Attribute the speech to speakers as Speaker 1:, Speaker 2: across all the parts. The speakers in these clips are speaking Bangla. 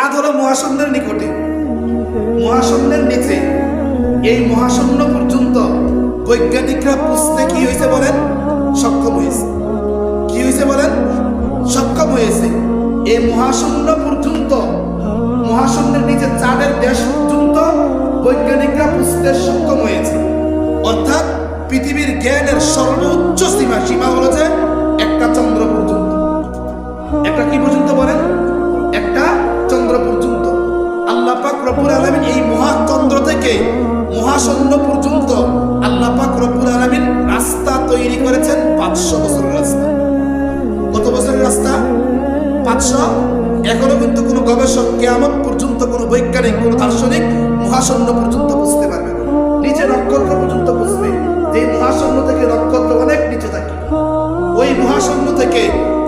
Speaker 1: চাঁদ হলো মহাশূন্যের নিকটে, মহাশূন্যের নিচে। এই মহাশূন্য পর্যন্ত বৈজ্ঞানিকরা বুঝতে কি হয়েছে বলেন? সক্ষম হয়েছে। কি হয়েছে বলেন? সক্ষম হয়েছে। এই মহাশূন্য পর্যন্ত, মহাশূন্যের নিচে চাঁদের দেশ পর্যন্ত বৈজ্ঞানিকরা বুঝতে সক্ষম হয়েছে। অর্থাৎ পৃথিবীর জ্ঞানের সর্বোচ্চ সীমা হলো যে একটা চন্দ্র পর্যন্ত। একটা কি পর্যন্ত বলেন? একটা চন্দ্র পর্যন্ত। আল্লাহ পাক রব্বুল আলামিন এই মহাচন্দ্র থেকে মহাশূন্য পর্যন্ত আল্লাহ পাক রব্বুল আলামিন রাস্তা তৈরি করেছেন 500 বছরের রাস্তা। কত বছরের রাস্তা? 500। এখনো কিন্তু কোনো গবেষক কিয়ামত পর্যন্ত, কোনো বৈজ্ঞানিক, কোনো দার্শনিক মহাশূন্য পর্যন্ত বুঝতে পারবে না। নিচে নক্ষত্র পর্যন্ত বুঝবে যে মহাশূন্য থেকে নক্ষত্র অনেক নিচে থাকে। ওই মহাশূন্য থেকে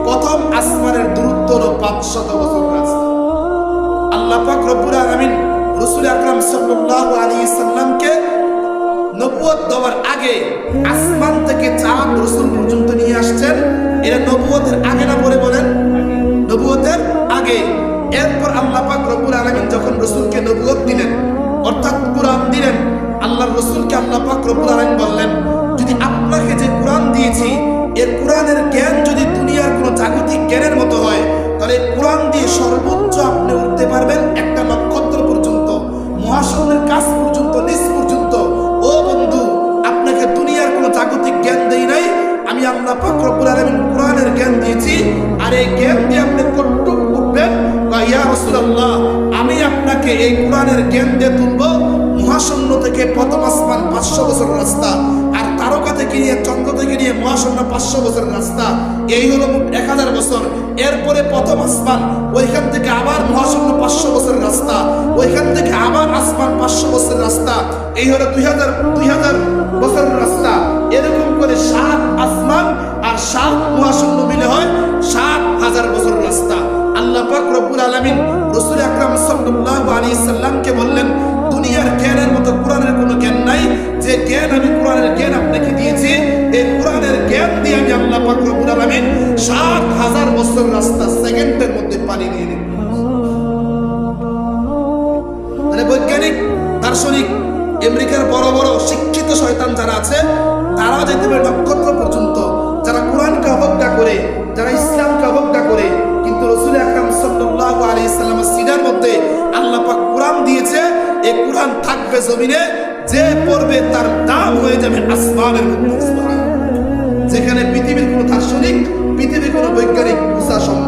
Speaker 1: প্রথম আসমানের দূরত্ব হলো 500 বছর রাস্তা। আল্লাহ পাক রব্বুল আলামিন রাসূল আকরাম সাল্লাল্লাহু আলাইহি সাল্লামকে নবুয়ত দেওয়ার আগে আসমান থেকে চাঁদ রাসূল পর্যন্ত নিয়ে আসছেন। এটা নবুয়তের আগে না পরে বলেন? নবুয়তের আগে। এরপর আল্লাহ পাক রব্বুল আলামিন যখন রাসূলকে নবুয়ত দিলেন, অর্থাৎ কুরআন দিলেন, আল্লাহর রাসূলকে আল্লাহ পাক রব্বুল আলামিন বললেন, যদি আপনাকে যে কুরআন দিয়েছি এর কুরআনের জ্ঞান যদি দুনিয়ার কোনো জাগতিক জ্ঞানের মতো হয়, তাহলে কুরআন দিয়ে সর্বোচ্চ আপনি উঠতে পারবেন একটা নক্ষত্র পর্যন্ত, মহাশূন্যের কাছ পর্যন্ত, নিচ পর্যন্ত। ও বন্ধু, আপনাকে দুনিয়ার কোনো জাগতিক জ্ঞান দেই নাই, আমি আল্লাহ পাক রব্বুল আলামিন কুরআনের জ্ঞান দিয়েছি। আর এই জ্ঞান দিয়ে আপনি কতটুকু উঠবেন? ইয়া রাসূলুল্লাহ, আমি আপনাকে এই কুরআনের জ্ঞান দিয়ে তুলব মহাশূন্য থেকে প্রথম আসমান 500 বছর রাস্তা, আর তারকা থেকে নিয়ে চন্দ্র থেকে নিয়ে মহাশূন্য 500 বছরের রাস্তা। এই হলো মোট 1000 বছর। এরপরে প্রথম আসমান, ওইখান থেকে আবার মহাশূন্য 500 বছরের রাস্তা, ওইখান থেকে আবার আসমান 500 বছরের রাস্তা। এই হলো 2000 বছরের রাস্তা। এরকম করে 7 আসমান আর 7 মহাশূন্য মিলে হয় 7000 বছরের রাস্তা। আল্লাহ পাক রব্বুল আলামিন রাসূল আকরাম সাল্লাল্লাহু আলাইহি সাল্লামকে বললেন, দুনিয়ার জ্ঞানের মতো কোরআনের কোনো জ্ঞান নাই। যে জ্ঞান আমি কোরআনের জ্ঞান আপনাকে দিয়েছি, এই কোরআনের জ্ঞান দিয়ে আমি আল্লাহ পাক রব্বুল আলামিন 7000 বছর রাস্তা সেকেন্ডের মধ্যে পানি দিয়ে দেব। মানে বৈজ্ঞানিক, দার্শনিক, আমেরিকার বড় বড় শিক্ষিত শয়তান যারা আছে, তারা যেতে পারে নক্ষত্র পর্যন্ত। যারা কোরআনকে অবজ্ঞা করে, যারা ইসলামকে অবজ্ঞা করে, কিন্তু রাসূল আকরাম সাল্লাল্লাহু আলাইহি সাল্লামের সিনার মধ্যে আল্লাহ পাক কোরআন দিয়েছে। এই কোরআন থাকবে জমিনে, যে পড়বে তার দাম হয়ে যাবে আসমানের মধ্যে। যেখানে পৃথিবীর কোনো দার্শনিক, পৃথিবীর কোনো বৈজ্ঞানিক বোঝা সম্ভব